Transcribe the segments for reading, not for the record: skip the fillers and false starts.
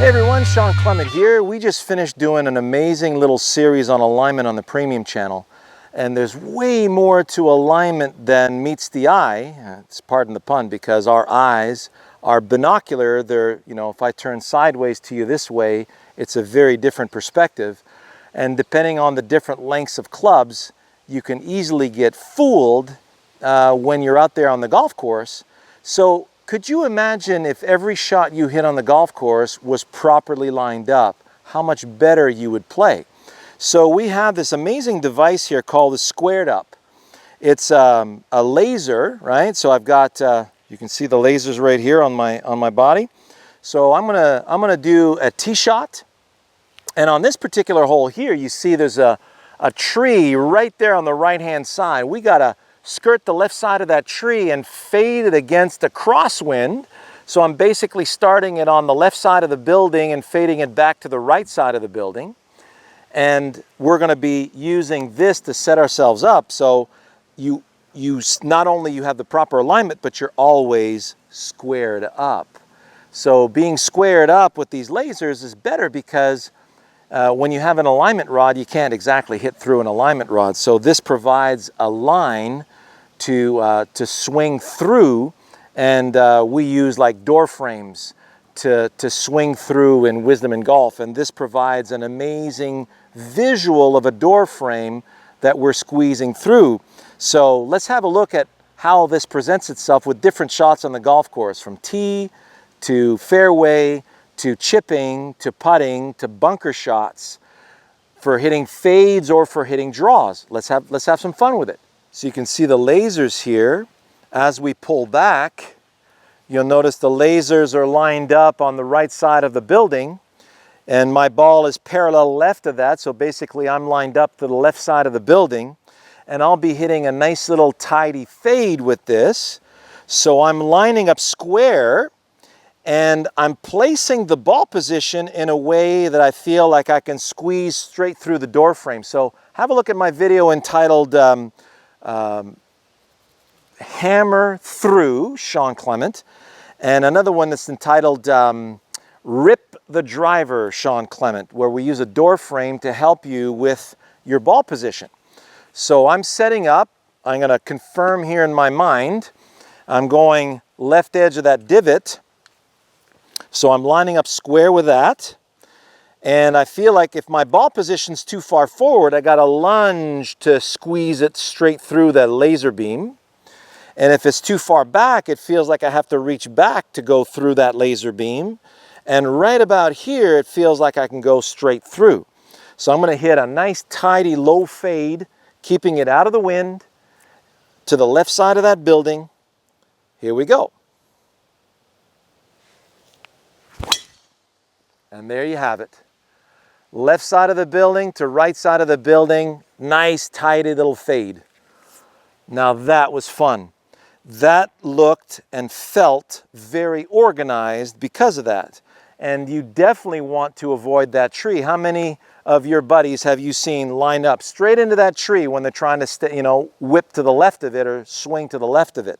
Hey everyone, Sean Clement here. We just finished doing an amazing little series on alignment on the premium channel. And there's way more to alignment than meets the eye. It's pardon the pun, because our eyes are binocular. They're, if I turn sideways to you this way, it's a very different perspective. And depending on the different lengths of clubs, you can easily get fooled when you're out there on the golf course. So could you imagine if every shot you hit on the golf course was properly lined up, how much better you would play? So we have this amazing device here called the Squared Up. It's a laser, right? So I've got, you can see the lasers right here on my body. So I'm gonna do a tee shot. And on this particular hole here, you see there's a tree right there on the right-hand side. We gotta skirt the left side of that tree and fade it against a crosswind. So I'm basically starting it on the left side of the building and fading it back to the right side of the building. And we're going to be using this to set ourselves up. So you not only you have the proper alignment, but you're always squared up. So being squared up with these lasers is better because when you have an alignment rod, you can't exactly hit through an alignment rod. So this provides a line to swing through, and we use like door frames to swing through in Wisdom in Golf. And this provides an amazing visual of a door frame that we're squeezing through. So let's have a look at how this presents itself with different shots on the golf course, from tee to fairway to chipping to putting to bunker shots, for hitting fades or for hitting draws. Let's have some fun with it. So you can see the lasers here. As we pull back, you'll notice the lasers are lined up on the right side of the building, and my ball is parallel left of that. So basically I'm lined up to the left side of the building, and I'll be hitting a nice little tidy fade with this. So I'm lining up square, and I'm placing the ball position in a way that I feel like I can squeeze straight through the door frame. So have a look at my video entitled Hammer Through, Sean Clement, and another one that's entitled Rip the Driver, Sean Clement, where we use a door frame to help you with your ball position. So I'm setting up. I'm going to confirm here in my mind. I'm going left edge of that divot. So I'm lining up square with that. And I feel like if my ball position's too far forward, I got to lunge to squeeze it straight through that laser beam. And if it's too far back, it feels like I have to reach back to go through that laser beam. And right about here, it feels like I can go straight through. So I'm going to hit a nice tidy low fade, keeping it out of the wind to the left side of that building. Here we go. And there you have it. Left side of the building to right side of the building, nice tidy little fade. Now that was fun. That looked and felt very organized because of that. And you definitely want to avoid that tree. How many of your buddies have you seen line up straight into that tree when they're trying to whip to the left of it or swing to the left of it?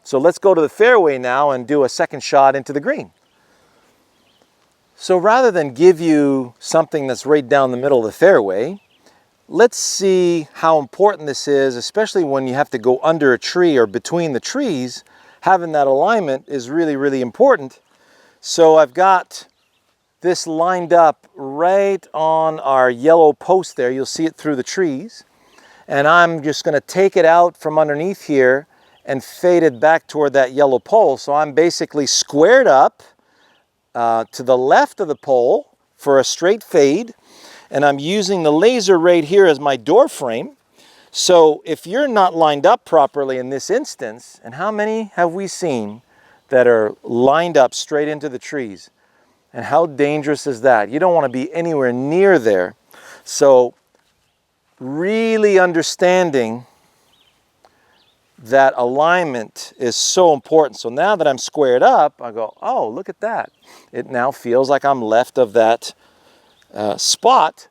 So let's go to the fairway now and do a second shot into the green. So rather than give you something that's right down the middle of the fairway, let's see how important this is, especially when you have to go under a tree or between the trees. Having that alignment is really, really important. So I've got this lined up right on our yellow post there. You'll see it through the trees. And I'm just going to take it out from underneath here and fade it back toward that yellow pole. So I'm basically squared up to the left of the pole for a straight fade. And I'm using the laser right here as my door frame. So if you're not lined up properly in this instance, and how many have we seen that are lined up straight into the trees? And how dangerous is that? You don't want to be anywhere near there. So really understanding that alignment is so important. So now that I'm squared up, I go, oh, look at that. It now feels like I'm left of that spot.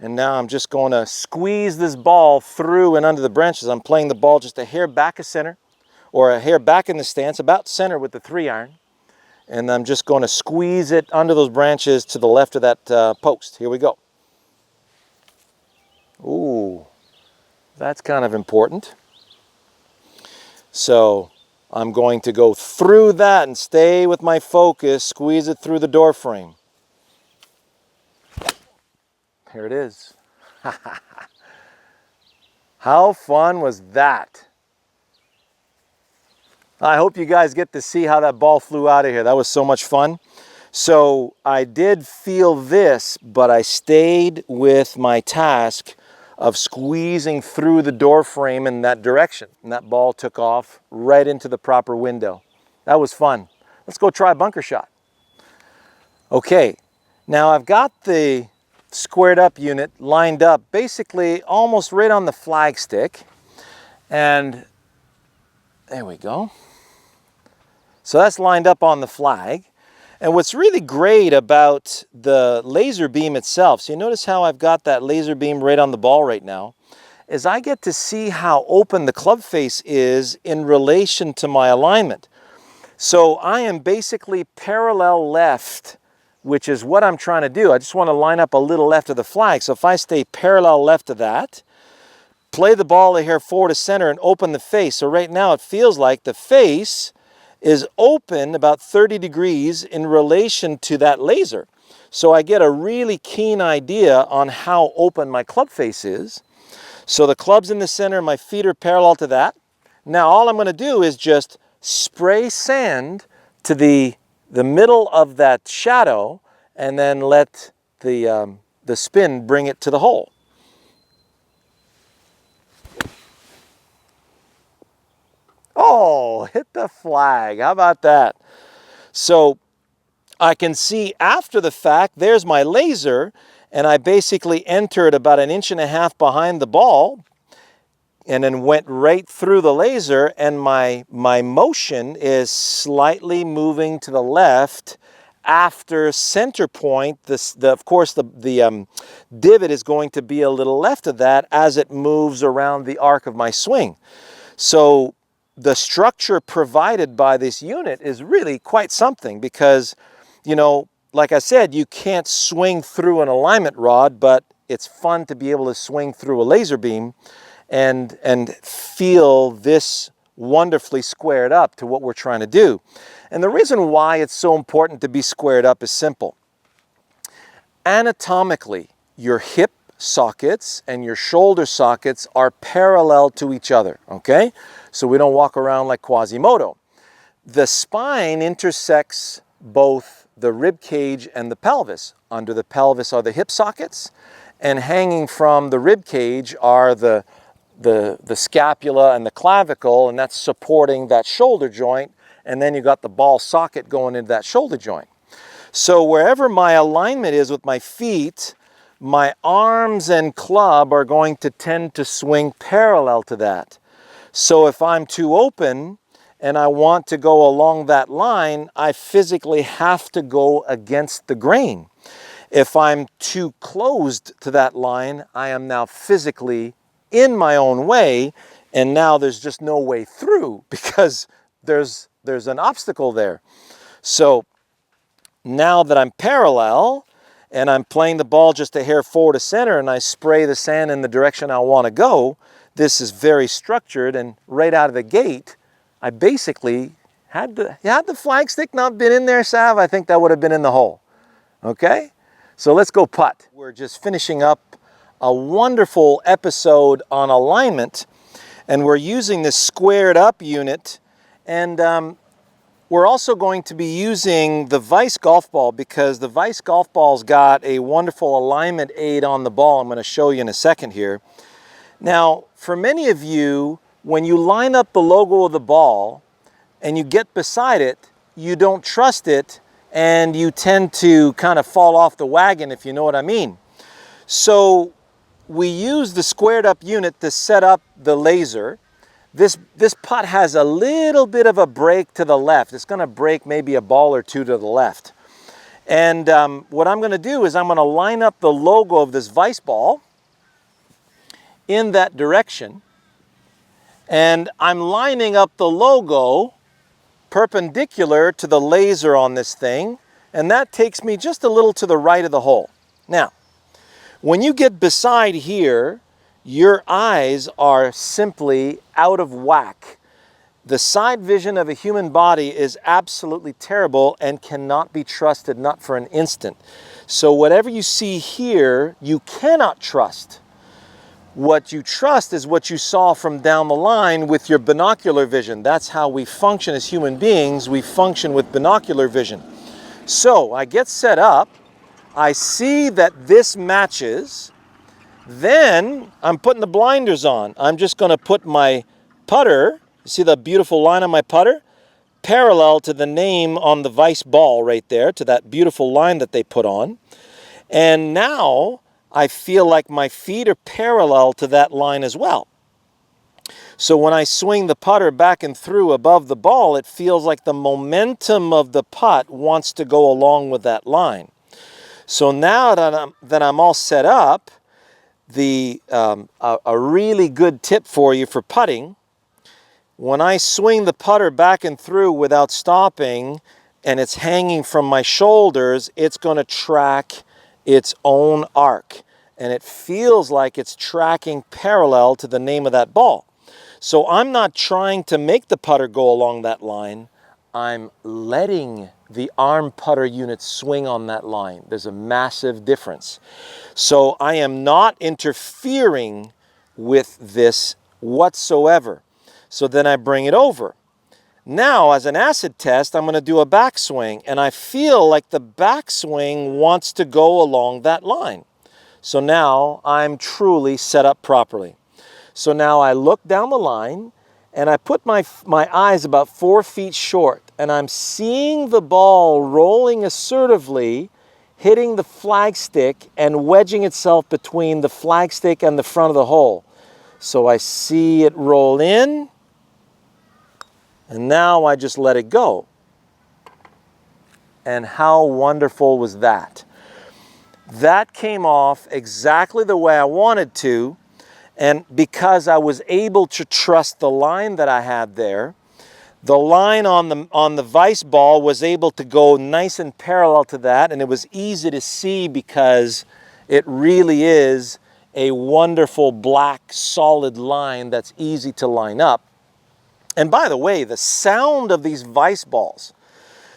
And now I'm just going to squeeze this ball through and under the branches. I'm playing the ball just a hair back of center, or a hair back in the stance, about center with the 3-iron. And I'm just going to squeeze it under those branches to the left of that post. Here we go. Ooh, that's kind of important. So I'm going to go through that and stay with my focus, squeeze it through the door frame. Here it is. How fun was that? I hope you guys get to see how that ball flew out of here. That was so much fun. So I did feel this, but I stayed with my task of squeezing through the door frame in that direction. And that ball took off right into the proper window. That was fun. Let's go try a bunker shot. Okay, now I've got the squared up unit lined up basically almost right on the flagstick. And there we go. So that's lined up on the flag. And what's really great about the laser beam itself, so you notice how I've got that laser beam right on the ball right now, is I get to see how open the club face is in relation to my alignment. So I am basically parallel left, which is what I'm trying to do. I just want to line up a little left of the flag. So if I stay parallel left of that, play the ball here forward to center and open the face. So right now it feels like the face is open about 30 degrees in relation to that laser. So I get a really keen idea on how open my club face is. So the club's in the center, my feet are parallel to that. Now all I'm going to do is just spray sand to the middle of that shadow and then let the spin bring it to the hole. Oh, hit the flag. How about that? So I can see after the fact, there's my laser, and I basically entered about 1.5 inches behind the ball and then went right through the laser, and my motion is slightly moving to the left after center point. Of course, the divot is going to be a little left of that as it moves around the arc of my swing. So the structure provided by this unit is really quite something because, you know, like I said, you can't swing through an alignment rod, but it's fun to be able to swing through a laser beam and feel this wonderfully squared up to what we're trying to do. And the reason why it's so important to be squared up is simple. Anatomically, your hip sockets and your shoulder sockets are parallel to each other, okay? So we don't walk around like Quasimodo. The spine intersects both the rib cage and the pelvis. Under the pelvis are the hip sockets, and hanging from the rib cage are the scapula and the clavicle, and that's supporting that shoulder joint, and then you got the ball socket going into that shoulder joint. So wherever my alignment is with my feet, my arms and club are going to tend to swing parallel to that. So if I'm too open and I want to go along that line, I physically have to go against the grain. If I'm too closed to that line, I am now physically in my own way, and now there's just no way through because there's an obstacle there. So now that I'm parallel, and I'm playing the ball just a hair forward to center, and I spray the sand in the direction I want to go, this is very structured, and right out of the gate, I basically had the flag stick not been in there, Sav, I think that would have been in the hole. Okay? So let's go putt. We're just finishing up a wonderful episode on alignment, and we're using this squared up unit, and we're also going to be using the Vice golf ball because the Vice golf ball's got a wonderful alignment aid on the ball. I'm going to show you in a second here. Now, for many of you, when you line up the logo of the ball and you get beside it, you don't trust it and you tend to kind of fall off the wagon, if you know what I mean. So we use the squared up unit to set up the laser. This putt has a little bit of a break to the left. It's going to break maybe a ball or two to the left. And what I'm going to do is I'm going to line up the logo of this Vice ball in that direction. And I'm lining up the logo perpendicular to the laser on this thing, and that takes me just a little to the right of the hole. Now, when you get beside here, your eyes are simply out of whack. The side vision of a human body is absolutely terrible and cannot be trusted, not for an instant. So whatever you see here, you cannot trust. What you trust is what you saw from down the line with your binocular vision. That's how we function as human beings. We function with binocular vision. So I get set up, I see that this matches, then I'm putting the blinders on. I'm just going to put my putter, you see the beautiful line on my putter? Parallel to the name on the vice ball right there, to that beautiful line that they put on. And now I feel like my feet are parallel to that line as well. So when I swing the putter back and through above the ball, it feels like the momentum of the putt wants to go along with that line. So now that I'm all set up, a really good tip for you for putting, when I swing the putter back and through without stopping and it's hanging from my shoulders, it's going to track its own arc. And it feels like it's tracking parallel to the name of that ball. So I'm not trying to make the putter go along that line. I'm letting the arm putter unit swing on that line. There's a massive difference. So I am not interfering with this whatsoever. So then I bring it over. Now, as an acid test, I'm going to do a backswing, and I feel like the backswing wants to go along that line. So now I'm truly set up properly. So now I look down the line, and I put my eyes about 4 feet short, and I'm seeing the ball rolling assertively, hitting the flagstick and wedging itself between the flagstick and the front of the hole. So I see it roll in, and now I just let it go. And how wonderful was that? That came off exactly the way I wanted to, and because I was able to trust the line that I had there, the line on the vice ball was able to go nice and parallel to that, and it was easy to see because it really is a wonderful black solid line that's easy to line up. And by the way, the sound of these vice balls,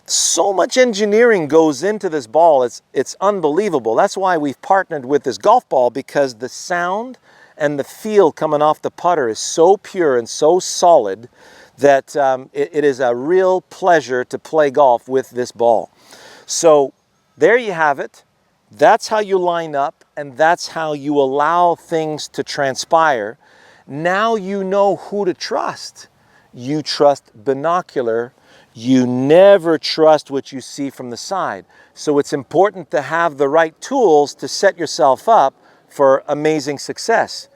so much engineering goes into this ball, it's unbelievable. That's why we've partnered with this golf ball, because the sound and the feel coming off the putter is so pure and so solid that it is a real pleasure to play golf with this ball. So there you have it. That's how you line up, and that's how you allow things to transpire. Now you know who to trust. You trust binocular. You never trust what you see from the side. So it's important to have the right tools to set yourself up for amazing success.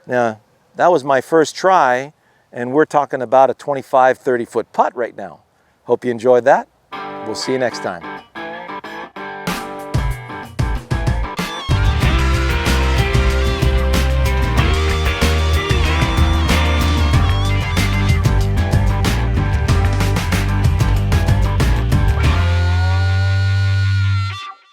Now, that was my first try, and we're talking about a 25, 30-foot putt right now. Hope you enjoyed that. We'll see you next time.